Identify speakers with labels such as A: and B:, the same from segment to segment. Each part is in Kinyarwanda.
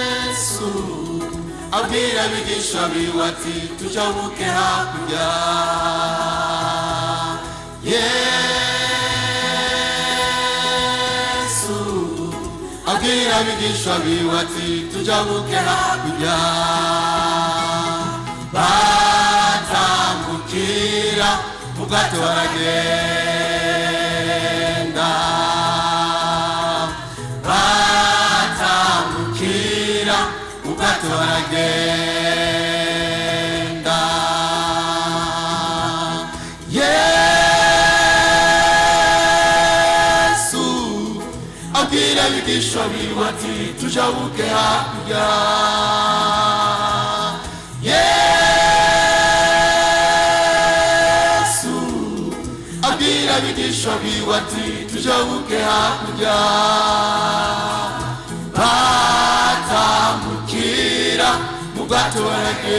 A: Yesu abwira abigisha biwe ati tujabuke hakurya. Yesu abwira abigisha biwe ati tujabuke hakurya. Batambukira mu bwato baragenda. Batambukira mu bwato baragenda. Yesu abwira abigisha biwe ati tujabuke hakurya. Abwira abigisha biwe ati tujabuke hakurya. Batambukira mu bwato baragenda.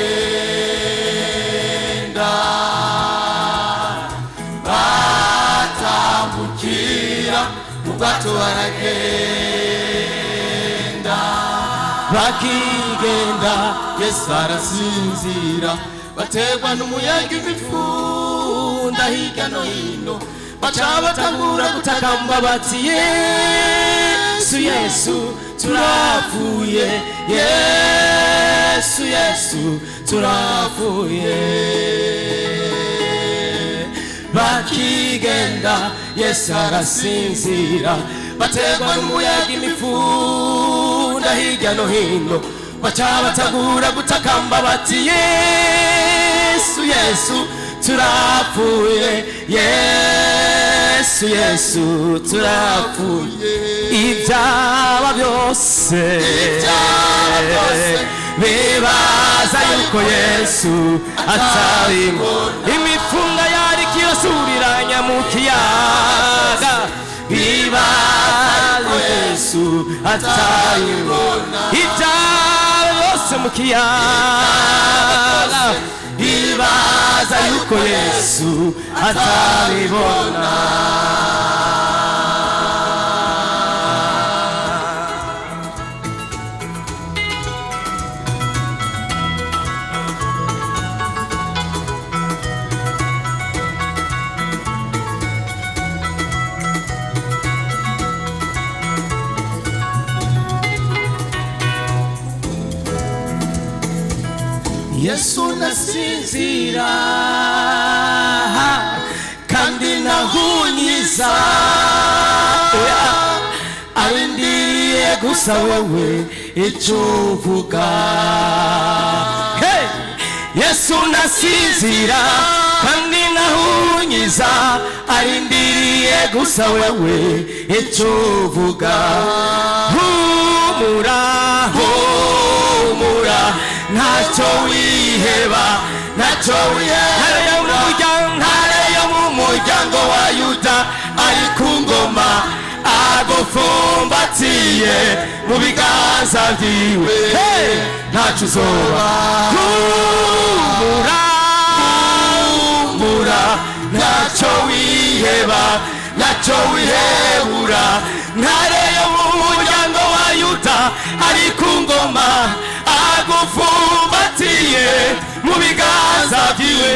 A: Batambukira mu bwato baragenda. Bakigenda Yesu arasinzira, baterwa n'umuyaga imifunda hirya no hino. Baca batangura gutakamba bati Yesu Yesu turapfuye. Yesu Yesu turapfuye. Bakigenda Yesu arasinzira, baterwa n'umuyaga imifunda hirya no hino. Baca batangura gutakamba bati Yesu Yesu turapfuye. Yesu Yesu turapfuye. Ibyaba byose bibaza yuko Yesu atarimo. Imifunga yari kiyosuriranya mu kiyaga. Bibaza Yesu atarimo. Ibyaba byose mu kiyaga. Bibaza yuko Yesu atabibona. Yesu nasinzira kandi nahunyiza, arindiriye gusa wewe icyo uvuga. Hey! Yesu nasinzira kandi nahunyiza, arindiriye gusa wewe icyo uvuga. Humura humura ntacyo wiheba, ntacyo wiheba. Ntare yo mu muryango wa Yuda ari ku ngoma, agufumbatiye mu biganza byiwe. Ntacyo uzoba. Humura humura ntacyo wiheba, ntacyo wihebura. Ntare yo mu muryango wa Yuda ari ku ngoma, agufumbatiye mu biganza byiwe.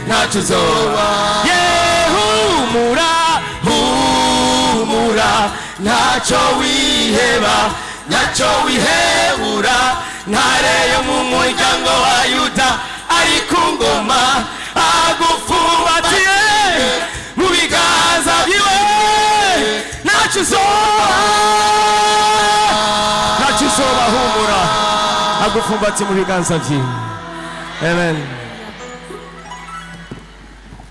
A: Ntacyo uzoba. Humura humura ntacyo wiheba, ntacyo wihebura. Ntare yo mu muryango wa Yuda ari ku ngoma, agufumbatiye mu biganza byiwe. Ntacyo uzoba. Ntacyo uzoba. Humura agufumbatiye mu biganza byiwe. Amen.